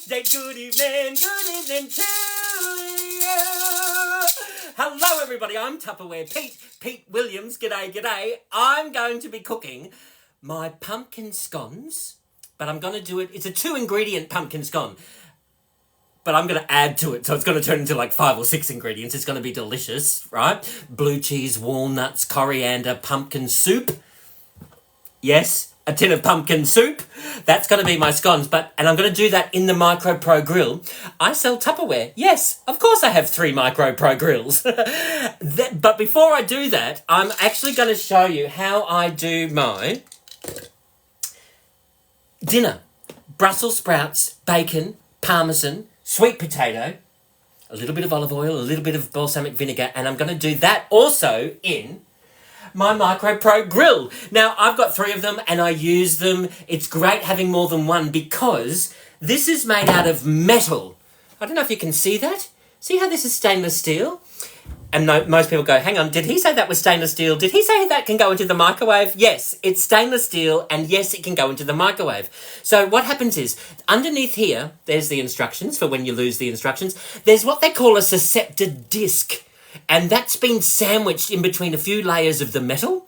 Wednesday, good evening to you. Hello everybody, I'm Tupperware Pete Williams, g'day. I'm going to be cooking my pumpkin scones, but I'm going to do it, it's a 2-ingredient pumpkin scone, but I'm going to add to it, so it's going to turn into like 5 or 6 ingredients. It's going to be delicious, right? Blue cheese, walnuts, coriander, pumpkin soup. Yes, a tin of pumpkin soup. That's going to be my scones, and I'm going to do that in the Micro Pro grill. I sell Tupperware. Yes, of course I have 3 Micro Pro grills. But before I do that, I'm actually going to show you how I do my dinner. Brussels sprouts, bacon, parmesan, sweet potato, a little bit of olive oil, a little bit of balsamic vinegar, and I'm going to do that also in my Micro Pro grill. Now, I've got 3 of them and I use them. It's great having more than one because this is made out of metal. I don't know if you can see that. See how this is stainless steel? And most people go, hang on, did he say that was stainless steel? Did he say that can go into the microwave? Yes, it's stainless steel, and yes, it can go into the microwave. So what happens is, underneath here, there's the instructions for when you lose the instructions. There's what they call a susceptor disc, and that's been sandwiched in between a few layers of the metal.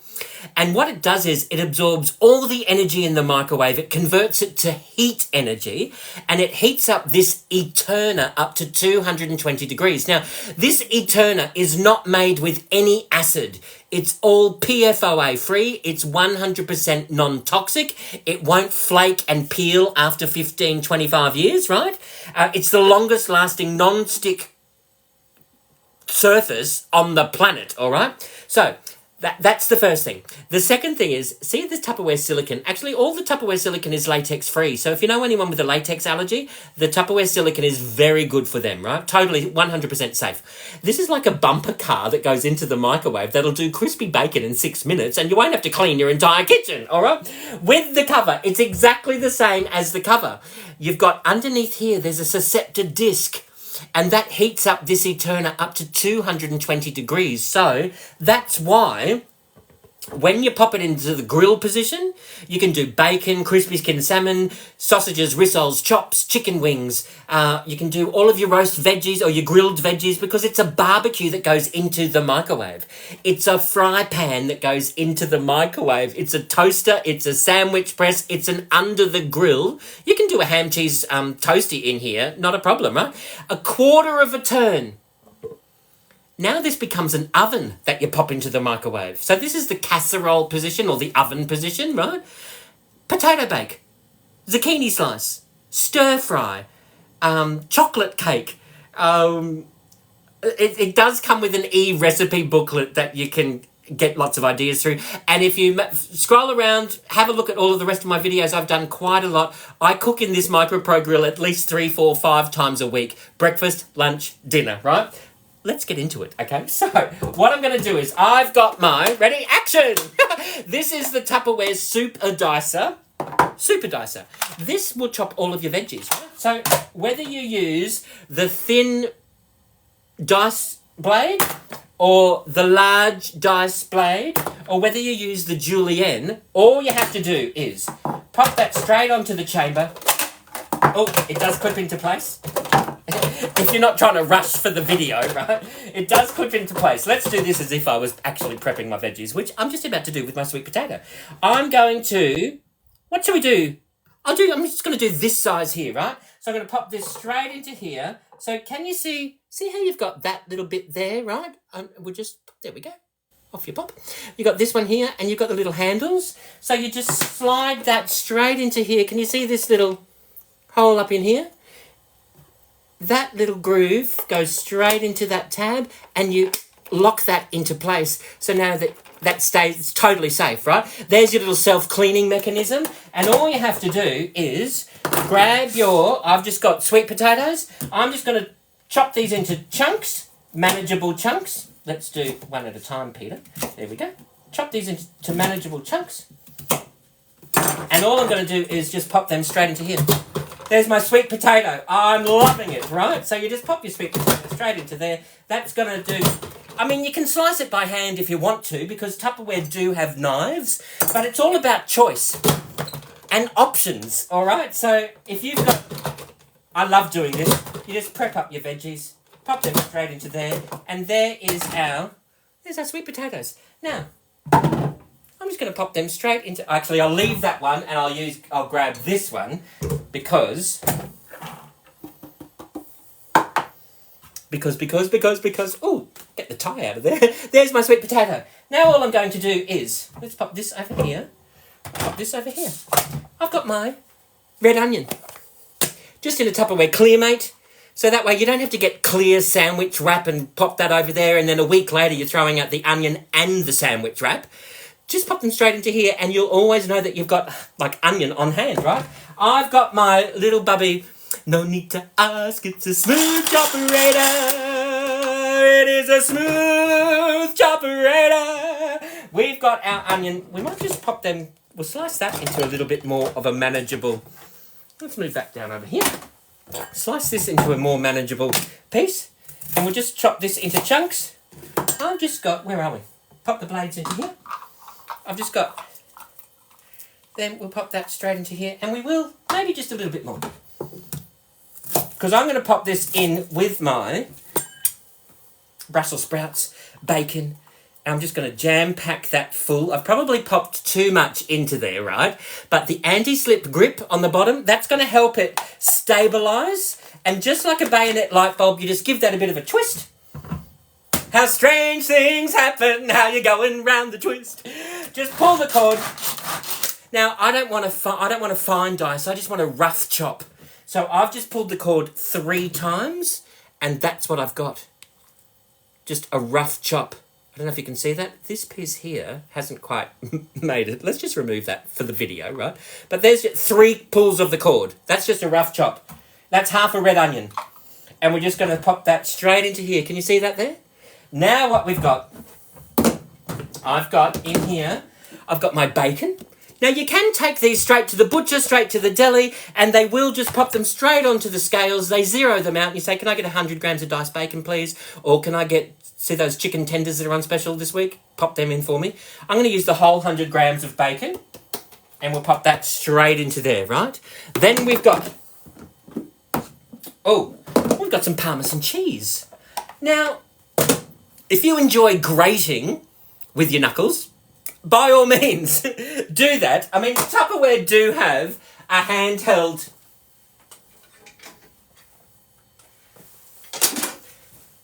And what it does is it absorbs all the energy in the microwave, it converts it to heat energy, and it heats up this Eterna up to 220 degrees. Now, this Eterna is not made with any acid. It's all PFOA free. It's 100% non-toxic. It won't flake and peel after 15, 25 years, right? It's the longest lasting non-stick surface on the planet, all right? So that's the first thing. The second thing is, see the Tupperware silicone? Actually, all the Tupperware silicone is latex free. So if you know anyone with a latex allergy, the Tupperware silicone is very good for them, right? Totally 100% safe. This is like a bumper car that goes into the microwave that'll do crispy bacon in 6 minutes and you won't have to clean your entire kitchen, all right? With the cover, it's exactly the same as the cover. You've got underneath here, there's a susceptor disc, and that heats up this Eterna up to 220 degrees. So that's why when you pop it into the grill position, you can do bacon, crispy skin salmon, sausages, rissoles, chops, chicken wings. You can do all of your roast veggies or your grilled veggies because it's a barbecue that goes into the microwave. It's a fry pan that goes into the microwave. It's a toaster. It's a sandwich press. It's an under the grill. You can do a ham cheese toasty in here. Not a problem, right? A quarter of a turn. Now this becomes an oven that you pop into the microwave. So this is the casserole position or the oven position, right? Potato bake, zucchini slice, stir fry, chocolate cake. It does come with an e-recipe booklet that you can get lots of ideas through. And if you scroll around, have a look at all of the rest of my videos. I've done quite a lot. I cook in this Micro Pro grill at least 3, 4, 5 times a week. Breakfast, lunch, dinner, right? Let's get into it, okay? So, what I'm going to do is, I've got my, ready, action! This is the Tupperware Super Dicer. This will chop all of your veggies, right? So, whether you use the thin dice blade, or the large dice blade, or whether you use the julienne, all you have to do is pop that straight onto the chamber. Oh, it does clip into place. If you're not trying to rush for the video, right? It does clip into place. Let's do this as if I was actually prepping my veggies, which I'm just about to do with my sweet potato. I'm going to... What shall we do? I'm just going to do this size here, right? So I'm going to pop this straight into here. So can you see how you've got that little bit there, right? There we go. Off you pop. You've got this one here, and you've got the little handles. So you just slide that straight into here. Can you see this little hole up in here? That little groove goes straight into that tab and you lock that into place. So now that stays, it's totally safe, right? There's your little self-cleaning mechanism. And all you have to do is grab I've just got sweet potatoes. I'm just going to chop these into chunks, manageable chunks. Let's do one at a time, Peter. There we go. Chop these into manageable chunks. And all I'm going to do is just pop them straight into here. There's my sweet potato. I'm loving it, right? So you just pop your sweet potato straight into there. That's going to do... I mean, you can slice it by hand if you want to because Tupperware do have knives, but it's all about choice and options, all right? So if you've got I love doing this. You just prep up your veggies, pop them straight into there, and there's our sweet potatoes. Now, I'm just going to pop them straight into... Actually, I'll leave that one and I'll grab this one because... Oh, get the tie out of there. There's my sweet potato. Now all I'm going to do is... Let's pop this over here. Pop this over here. I've got my red onion. Just in a Tupperware clear, mate. So that way you don't have to get clear sandwich wrap and pop that over there and then a week later you're throwing out the onion and the sandwich wrap. Just pop them straight into here and you'll always know that you've got, like, onion on hand, right? I've got my little bubby... No need to ask, it's a smooth choperator. It is a smooth choperator. We've got our onion. We might just pop them. We'll slice that into a little bit more of a manageable. Let's move that down over here. Slice this into a more manageable piece. And we'll just chop this into chunks. I've just got, where are we? Pop the blades into here. I've just got, then we'll pop that straight into here. And we will, maybe just a little bit more. Because I'm going to pop this in with my Brussels sprouts, bacon, and I'm just going to jam-pack that full. I've probably popped too much into there, right? But the anti-slip grip on the bottom, that's going to help it stabilise. And just like a bayonet light bulb, you just give that a bit of a twist. How strange things happen, how you're going round the twist. Just pull the cord. Now, I don't want to fine dice, I just want a rough chop. So I've just pulled the cord 3 times, and that's what I've got. Just a rough chop. I don't know if you can see that. This piece here hasn't quite made it. Let's just remove that for the video, right? But there's 3 pulls of the cord. That's just a rough chop. That's half a red onion. And we're just going to pop that straight into here. Can you see that there? Now what we've got, I've got in here, I've got my bacon. Now, you can take these straight to the butcher, straight to the deli, and they will just pop them straight onto the scales. They zero them out, and you say, can I get 100 grams of diced bacon, please? Or can I get, see those chicken tenders that are on special this week? Pop them in for me. I'm going to use the whole 100 grams of bacon, and we'll pop that straight into there, right? Then we've got, we've got some Parmesan cheese. Now, if you enjoy grating with your knuckles, by all means, do that. I mean, Tupperware do have a handheld...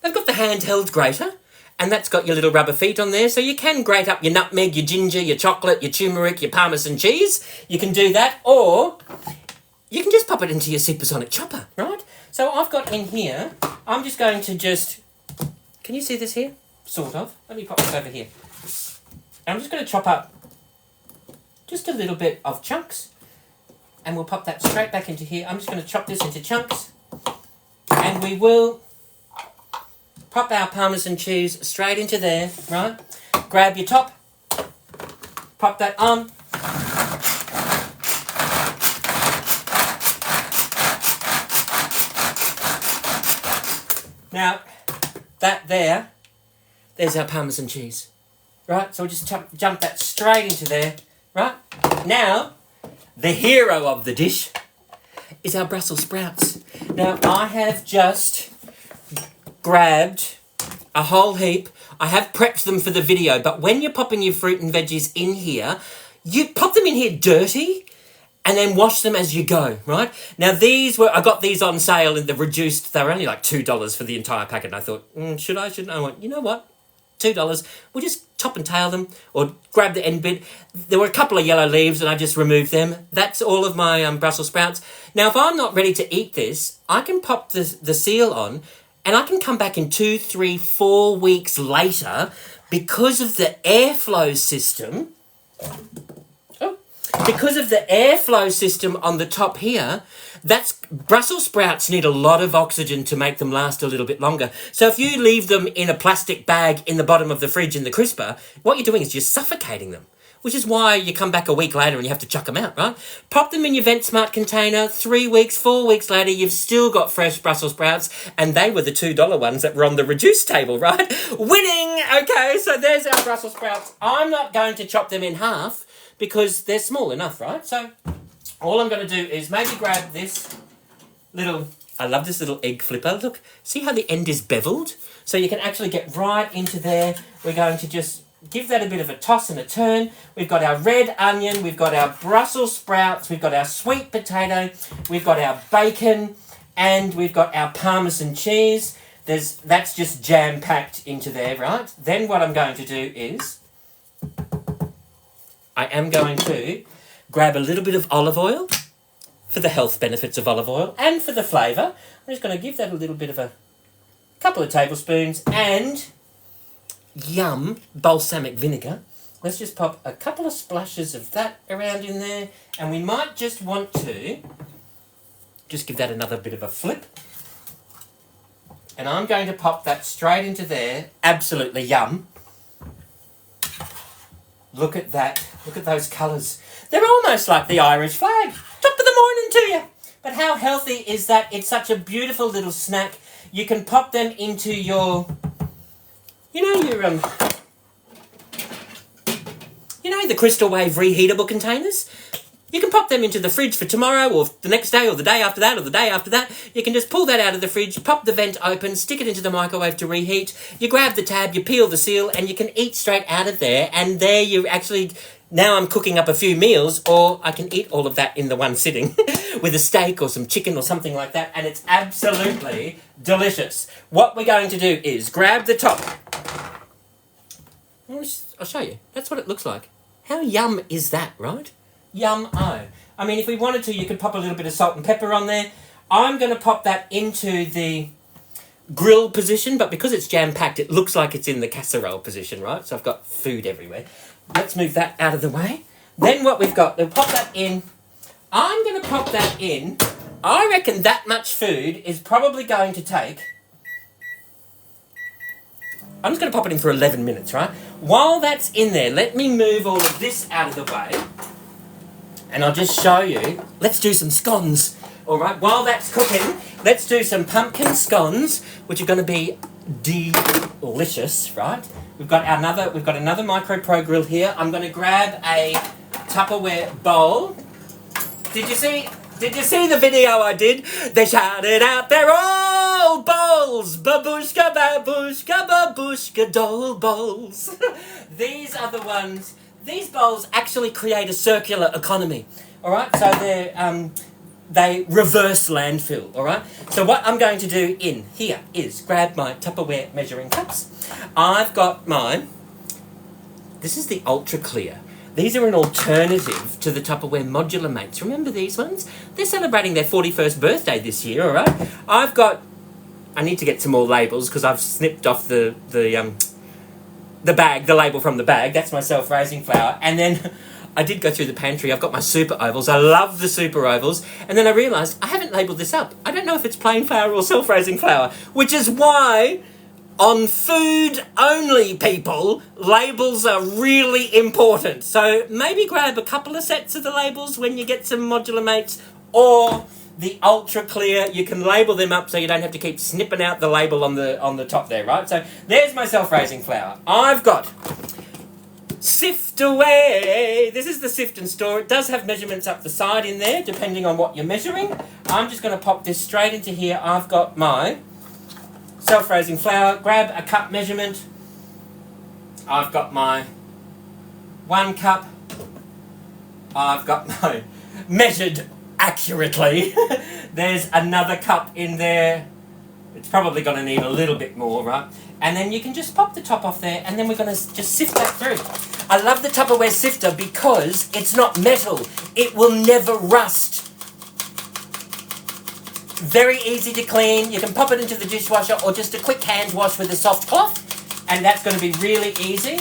They've got the handheld grater, and that's got your little rubber feet on there, so you can grate up your nutmeg, your ginger, your chocolate, your turmeric, your Parmesan cheese. You can do that, or you can just pop it into your supersonic chopper, right? So I've got in here, I'm just going to just... Can you see this here? Sort of. Let me pop this over here. And I'm just going to chop up just a little bit of chunks. And we'll pop that straight back into here. I'm just going to chop this into chunks. And we will pop our Parmesan cheese straight into there, right? Grab your top. Pop that on. Now, there's our Parmesan cheese. Right, so we'll just jump that straight into there, right? Now, the hero of the dish is our Brussels sprouts. Now, I have just grabbed a whole heap. I have prepped them for the video, but when you're popping your fruit and veggies in here, you pop them in here dirty and then wash them as you go, right? Now, I got these on sale in the reduced, they were only like $2 for the entire packet, and I thought, should I, shouldn't I? I went, you know what? $2. We'll just top and tail them or grab the end bit. There were a couple of yellow leaves and I just removed them. That's all of my Brussels sprouts. Now, if I'm not ready to eat this, I can pop the seal on and I can come back in 2, 3, 4 weeks later because of the airflow system. Because of the airflow system on the top here, Brussels sprouts need a lot of oxygen to make them last a little bit longer. So if you leave them in a plastic bag in the bottom of the fridge in the crisper, what you're doing is you're suffocating them, which is why you come back a week later and you have to chuck them out, right? Pop them in your VentSmart container, 3 weeks, 4 weeks later, you've still got fresh Brussels sprouts, and they were the $2 ones that were on the reduced table, right? Winning! Okay, so there's our Brussels sprouts. I'm not going to chop them in half because they're small enough, right? So all I'm going to do is maybe grab this little, I love this little egg flipper. Look, see how the end is beveled? So you can actually get right into there. We're going to just give that a bit of a toss and a turn. We've got our red onion, we've got our Brussels sprouts, we've got our sweet potato, we've got our bacon, and we've got our Parmesan cheese. That's just jam-packed into there, right? Then what I'm going to do is I am going to grab a little bit of olive oil for the health benefits of olive oil and for the flavour. I'm just going to give that a little bit of a couple of tablespoons, and yum balsamic vinegar. Let's just pop a couple of splashes of that around in there, and we might just want to just give that another bit of a flip. And I'm going to pop that straight into there. Absolutely yum. Look at that. Look at those colours. They're almost like the Irish flag. Top of the morning to you. But how healthy is that? It's such a beautiful little snack. You can pop them into your, the Crystal Wave reheatable containers. You can pop them into the fridge for tomorrow or the next day or the day after that or the day after that. You can just pull that out of the fridge, pop the vent open, stick it into the microwave to reheat. You grab the tab, you peel the seal, and you can eat straight out of there. And there you actually, now I'm cooking up a few meals, or I can eat all of that in the one sitting with a steak or some chicken or something like that. And it's absolutely delicious. What we're going to do is grab the top. I'll show you. That's what it looks like. How yum is that, right? Yum-o. I mean, if we wanted to, you could pop a little bit of salt and pepper on there. I'm going to pop that into the grill position, but because it's jam-packed, it looks like it's in the casserole position, right? So I've got food everywhere. Let's move that out of the way. Then what we've got, we'll pop that in. I'm going to pop that in. I reckon that much food is probably going to take... I'm just going to pop it in for 11 minutes, right? While that's in there, let me move all of this out of the way. And I'll just show you. Let's do some scones. All right, while that's cooking, let's do some pumpkin scones, which are going to be delicious, right? We've got another Micro Pro grill here. I'm going to grab a Tupperware bowl. Did you see the video I did? They shouted out, they're all bowls. Babushka, babushka, babushka, doll bowls. These are the ones. These bowls actually create a circular economy, all right? So they reverse landfill, all right? So what I'm going to do in here is grab my Tupperware measuring cups. I've got mine. This is the Ultra Clear. These are an alternative to the Tupperware Modular Mates. Remember these ones? They're celebrating their 41st birthday this year, all right? I need to get some more labels because I've snipped off the bag, the label from the bag. That's my self-raising flour. And then I did go through the pantry. I've got my super ovals. I love the super ovals. And then I realised I haven't labelled this up. I don't know if it's plain flour or self-raising flour, which is why on food only people, labels are really important. So maybe grab a couple of sets of the labels when you get some Modular Mates, or the Ultra Clear, you can label them up so you don't have to keep snipping out the label on the top there, right? So there's my self-raising flour. I've got Sift Away. This is the Sift and Store. It does have measurements up the side in there, depending on what you're measuring. I'm just going to pop this straight into here. I've got my self-raising flour. Grab a cup measurement. I've got my 1 cup. I've got my measured accurately. There's another cup in there. It's probably going to need a little bit more, right? And then you can just pop the top off there, and then we're going to just sift that through. I love the Tupperware sifter because it's not metal. It will never rust. Very easy to clean. You can pop it into the dishwasher or just a quick hand wash with a soft cloth, and that's going to be really easy.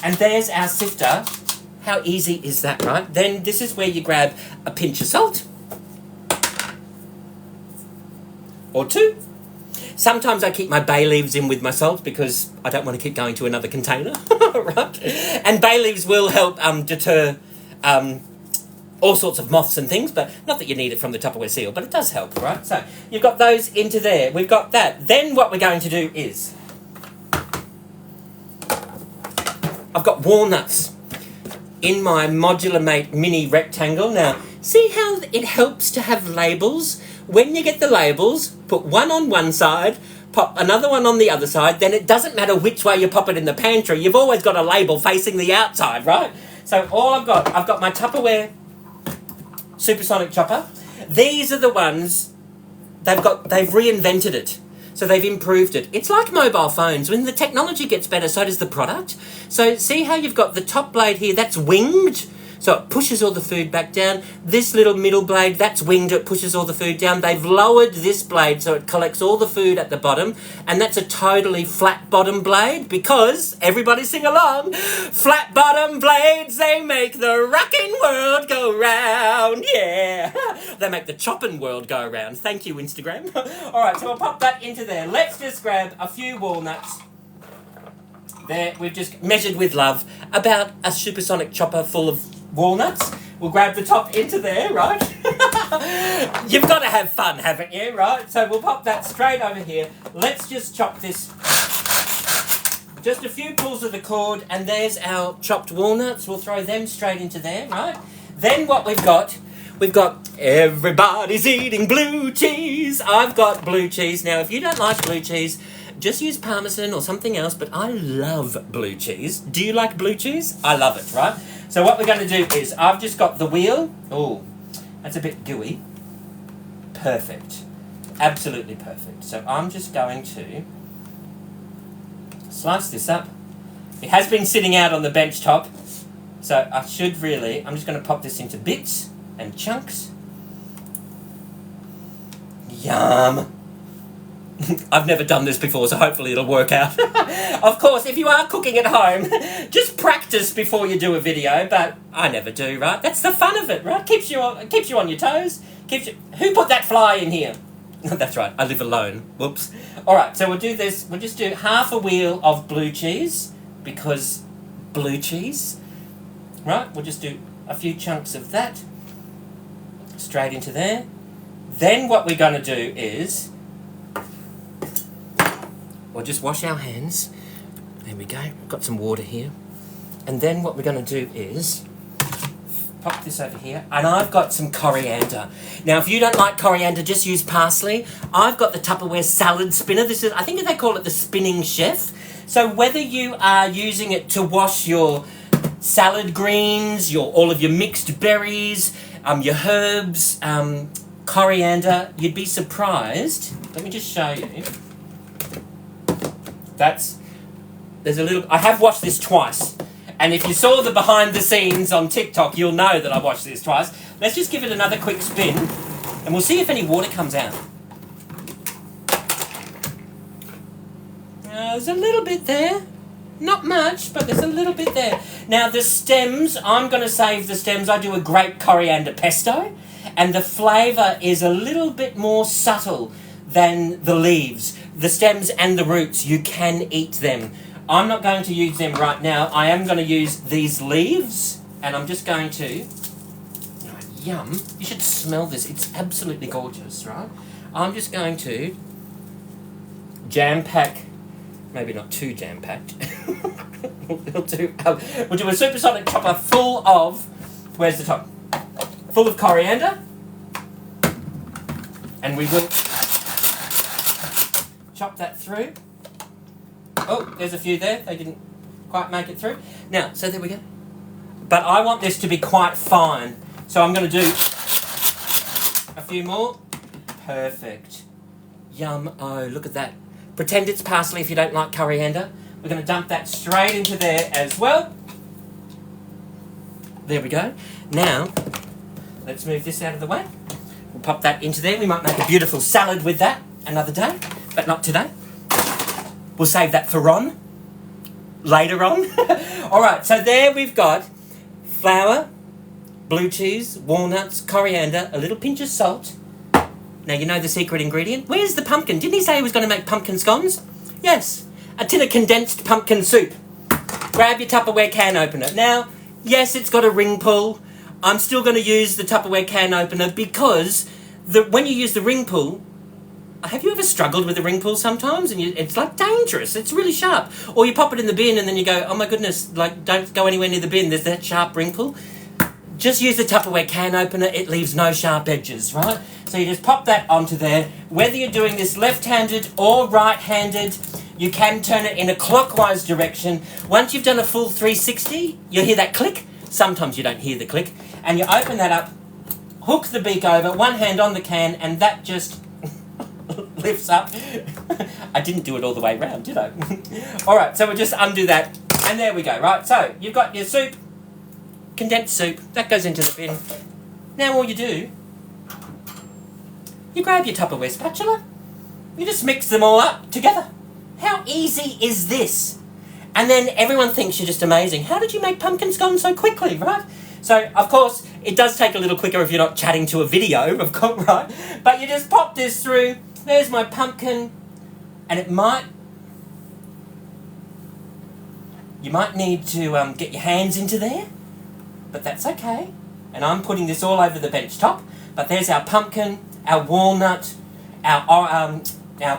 And there's our sifter. How easy is that, right? Then this is where you grab a pinch of salt. Or 2. Sometimes I keep my bay leaves in with my salt because I don't want to keep going to another container, right? And bay leaves will help deter all sorts of moths and things, but not that you need it from the Tupperware seal, but it does help, right? So you've got those into there. We've got that. Then what we're going to do is I've got walnuts in my Modular Mate mini rectangle. Now, See how it helps to have labels? When you get the labels, put one on one side, pop another one on the other side, then it doesn't matter which way you pop it in the pantry. You've always got a label facing the outside, right? So all I've got my Tupperware supersonic chopper. These are the ones they've reinvented it. So they've improved it. It's like mobile phones. When the technology gets better, so does the product. So see how you've got the top blade here, that's winged. So it pushes all the food back down. This little middle blade, that's winged, it pushes all the food down. They've lowered this blade so it collects all the food at the bottom. And that's a totally flat bottom blade because, everybody sing along, flat bottom blades, they make the rocking world go round. Yeah. They make the chopping world go round. Thank you, Instagram. All right, so we'll pop that into there. Let's just grab a few walnuts. There, we've just measured with love about a supersonic chopper full of walnuts. We'll grab the top into there, right? You've got to have fun, haven't you, right? So we'll pop that straight over here. Let's just chop this. Just a few pulls of the cord, and there's our chopped walnuts. We'll throw them straight into there, right? Then what we've got everybody's eating blue cheese. I've got blue cheese. Now, if you don't like blue cheese, just use Parmesan or something else, but I love blue cheese. Do you like blue cheese? I love it, right? So what we're going to do is, I've just got the wheel. Oh, that's a bit gooey. Perfect. Absolutely perfect. So I'm just going to slice this up. It has been sitting out on the bench top, so I should really, I'm just going to pop this into bits and chunks. Yum. I've never done this before, so hopefully it'll work out. Of course, if you are cooking at home, just practice before you do a video, but I never do, right? That's the fun of it, right? Keeps you on your toes. Who put that fly in here? That's right, I live alone. Whoops. All right, so we'll do this. We'll just do half a wheel of blue cheese, because blue cheese, right? We'll just do a few chunks of that straight into there. Then what we're going to do is, we'll just wash our hands. There we go. We've got some water here. And then what we're going to do is pop this over here. And I've got some coriander. Now, if you don't like coriander, just use parsley. I've got the Tupperware salad spinner. This is, I think they call it the spinning chef. So whether you are using it to wash your salad greens, all of your mixed berries, your herbs, coriander, you'd be surprised. Let me just show you. I have watched this twice, and if you saw the behind the scenes on TikTok, you'll know that I watched this twice. Let's just give it another quick spin, and we'll see if any water comes out. There's a little bit there. Not much, but there's a little bit there. Now, the stems, I'm going to save the stems. I do a great coriander pesto, and the flavour is a little bit more subtle than the leaves. The stems and the roots, you can eat them. I'm not going to use them right now. I am going to use these leaves, and I'm just going to... Oh, yum. You should smell this. It's absolutely gorgeous, right? I'm just going to jam-pack, maybe not too jam-packed. we'll do a supersonic chopper full of... Where's the top? Full of coriander. And we will chop that through. Oh, there's a few there. They didn't quite make it through. Now, so there we go. But I want this to be quite fine. So I'm going to do a few more. Perfect. Yum. Oh, look at that. Pretend it's parsley if you don't like coriander. We're going to dump that straight into there as well. There we go. Now, let's move this out of the way. We'll pop that into there. We might make a beautiful salad with that another day, but not today. We'll save that for Ron later on. All right, so there we've got flour, blue cheese, walnuts, coriander, a little pinch of salt. Now, you know the secret ingredient? Where's the pumpkin? Didn't he say he was going to make pumpkin scones? Yes, a tin of condensed pumpkin soup. Grab your Tupperware can opener. Now, yes, it's got a ring pull. I'm still going to use the Tupperware can opener because when you use the ring pull, have you ever struggled with the ring pull sometimes? And it's like dangerous. It's really sharp. Or you pop it in the bin and then you go, oh my goodness, like don't go anywhere near the bin. There's that sharp ring pull. just use the Tupperware can opener. It leaves no sharp edges, right? So you just pop that onto there. Whether you're doing this left-handed or right-handed, you can turn it in a clockwise direction. Once you've done a full 360, you'll hear that click. Sometimes you don't hear the click. And you open that up, hook the beak over, one hand on the can, and that just lifts up. I didn't do it all the way around, did I? All right, so we'll just undo that. And there we go, right? So you've got your soup, condensed soup, that goes into the bin. Now all you do, you grab your Tupperware spatula, you just mix them all up together. How easy is this? And then everyone thinks you're just amazing. How did you make pumpkin scones so quickly, right? So, of course, it does take a little quicker if you're not chatting to a video, of course, right? But you just pop this through. There's my pumpkin. And you might need to get your hands into there, but that's okay. And I'm putting this all over the bench top. But there's our pumpkin, our walnut, our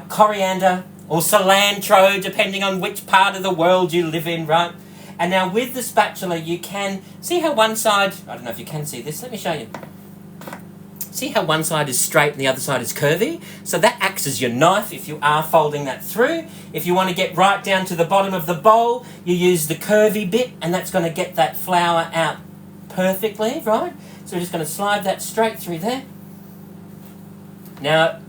coriander, or cilantro, depending on which part of the world you live in, right? And now with the spatula, you can see how one side, I don't know if you can see this, let me show you. See how one side is straight and the other side is curvy? So that acts as your knife if you are folding that through. If you want to get right down to the bottom of the bowl, you use the curvy bit, and that's going to get that flour out perfectly, right? So we're just going to slide that straight through there. Now,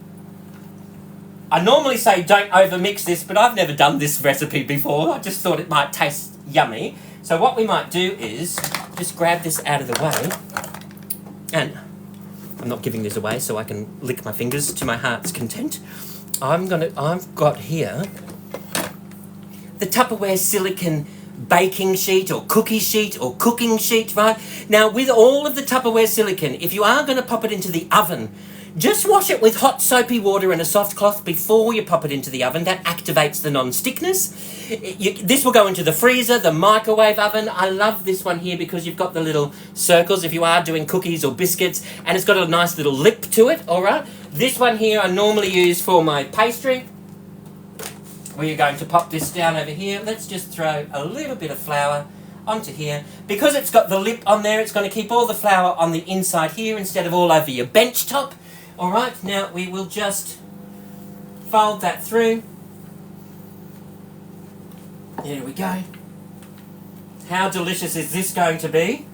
I normally say don't overmix this, but I've never done this recipe before. I just thought it might taste yummy. So what we might do is just grab this out of the way, and I'm not giving this away so I can lick my fingers to my heart's content. I've got here the Tupperware silicone baking sheet or cookie sheet or cooking sheet, right? Now with all of the Tupperware silicone, if you are going to pop it into the oven, just wash it with hot soapy water and a soft cloth before you pop it into the oven. That activates the non-stickness. This will go into the freezer, the microwave oven. I love this one here because you've got the little circles if you are doing cookies or biscuits, and it's got a nice little lip to it, all right? This one here I normally use for my pastry. We're going to pop this down over here. Let's just throw a little bit of flour onto here. Because it's got the lip on there, it's going to keep all the flour on the inside here instead of all over your bench top. Alright, now we will just fold that through. There we go. How delicious is this going to be?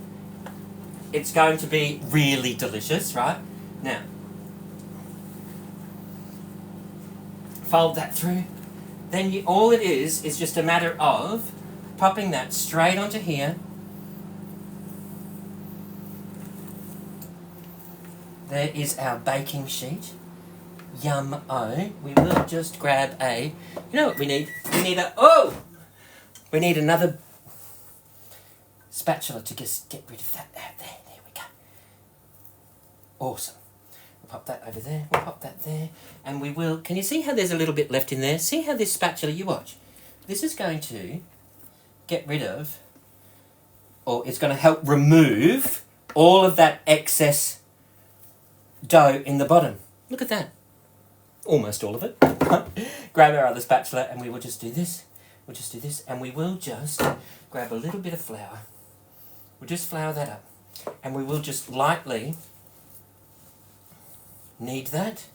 It's going to be really delicious, right? Now, fold that through. Then all it is just a matter of popping that straight onto here. There is our baking sheet. Yum-o. We will just grab you know what we need? We need another spatula to just get rid of that out there. There we go. Awesome. We'll pop that over there. We'll pop that there. And we will, can you see how there's a little bit left in there? See how this spatula, you watch. This is going to get rid of, or it's going to help remove all of that excess dough in the bottom. Look at that. Almost all of it. Grab our other spatula and we will just do this. We'll just do this and we will just grab a little bit of flour. We'll just flour that up. And we will just lightly knead that.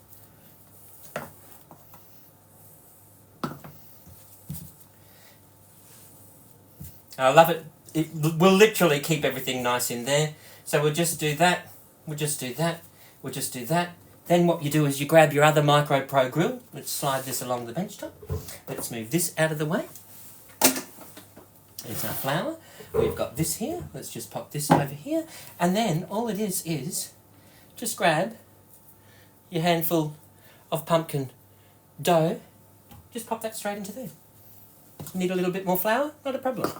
I love it. It will literally keep everything nice in there. So we'll just do that. We'll just do that. We'll just do that. Then what you do is you grab your other Micro Pro grill. Let's slide this along the bench top. Let's move this out of the way. There's our flour. We've got this here. Let's just pop this over here. And then all it is just grab your handful of pumpkin dough. Just pop that straight into there. Need a little bit more flour? Not a problem.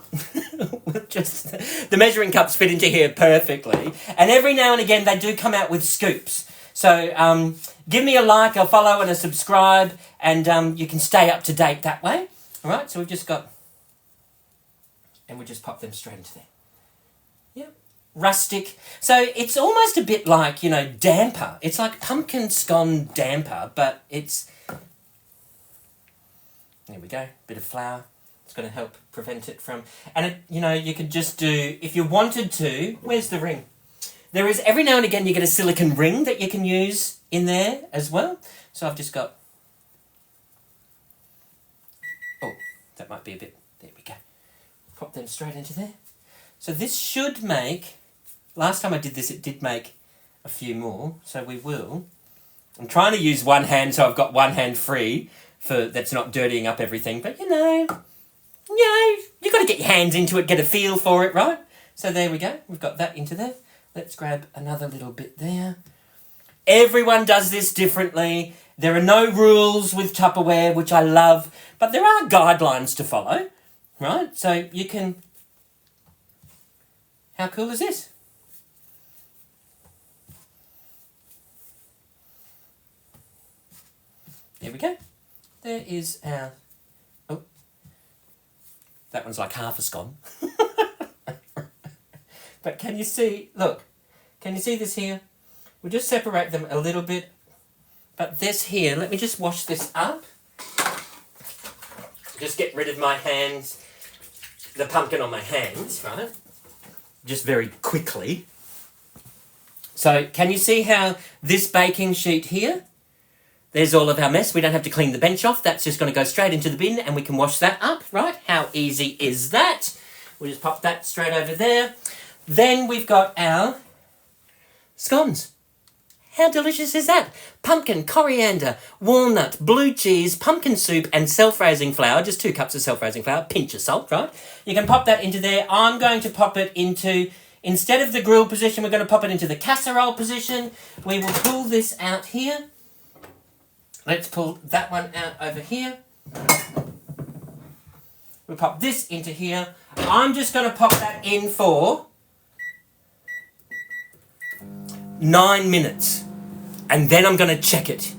Just the measuring cups fit into here perfectly. And every now and again they do come out with scoops. So give me a like, a follow and a subscribe, and you can stay up to date that way. All right, so we've just got, and we just pop them straight into there. Yep, rustic. So it's almost a bit like, you know, damper. It's like pumpkin scone damper, but it's, there we go, bit of flour. It's going to help prevent it from, and it, you know, you could just do, if you wanted to, where's the ring? There is, every now and again, you get a silicone ring that you can use in there as well. So I've just got... Oh, that might be a bit... There we go. Pop them straight into there. So this should make... Last time I did this, it did make a few more. So we will... I'm trying to use one hand so I've got one hand free for that's not dirtying up everything. But, you know, you've got to get your hands into it, get a feel for it, right? So there we go. We've got that into there. Let's grab another little bit there. Everyone does this differently. There are no rules with Tupperware, which I love. But there are guidelines to follow, right? So you can... How cool is this? There we go. There is our... Oh. That one's like half a scone. But can you see... Look. Can you see this here? We'll just separate them a little bit. But this here... Let me just wash this up. Just get rid of my hands. The pumpkin on my hands, right? Just very quickly. So, can you see how this baking sheet here... There's all of our mess. We don't have to clean the bench off. That's just going to go straight into the bin and we can wash that up, right? How easy is that? We'll just pop that straight over there. Then we've got our scones. How delicious is that? Pumpkin, coriander, walnut, blue cheese, pumpkin soup and self-raising flour. Just 2 cups of self-raising flour. Pinch of salt, right? You can pop that into there. I'm going to pop it into... Instead of the grill position, we're going to pop it into the casserole position. We will pull this out here. Let's pull that one out over here. We'll pop this into here. I'm just going to pop that in for 9 minutes. And then I'm going to check it.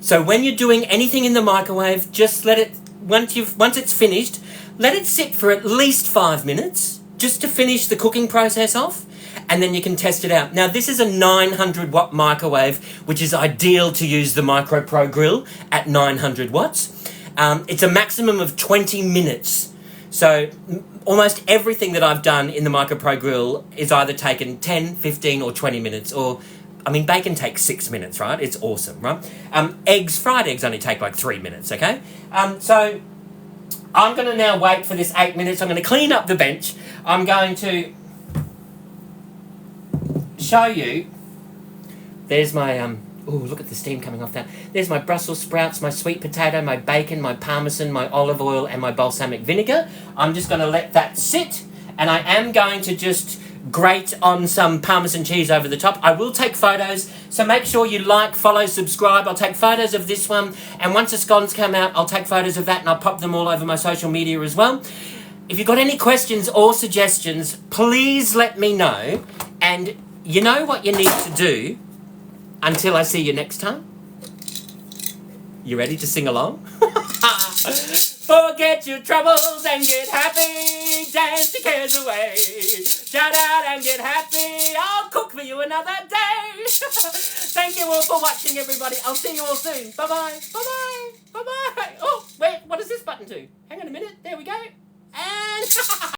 So when you're doing anything in the microwave, just let it, once it's finished, let it sit for at least 5 minutes just to finish the cooking process off. And then you can test it out. Now, this is a 900 watt microwave, which is ideal to use the Micro Pro grill at 900 watts. It's a maximum of 20 minutes. So almost everything that I've done in the Micro Pro grill is either taken 10, 15 or 20 minutes. Or, I mean, bacon takes 6 minutes, right? It's awesome, right? Fried eggs only take like 3 minutes, okay? So I'm going to now wait for this 8 minutes. I'm going to clean up the bench. I'm going to... show you, there's my, oh, look at the steam coming off that. There's my Brussels sprouts, my sweet potato, my bacon, my parmesan, my olive oil, and my balsamic vinegar. I'm just going to let that sit, and I am going to just grate on some parmesan cheese over the top. I will take photos, so make sure you like, follow, subscribe. I'll take photos of this one, and once the scones come out, I'll take photos of that, and I'll pop them all over my social media as well. If you've got any questions or suggestions, please let me know, and... You know what you need to do until I see you next time? You ready to sing along? Forget your troubles and get happy. Dance your cares away. Shout out and get happy. I'll cook for you another day. Thank you all for watching, everybody. I'll see you all soon. Bye-bye. Bye-bye. Bye-bye. Oh, wait. What does this button do? Hang on a minute. There we go. And...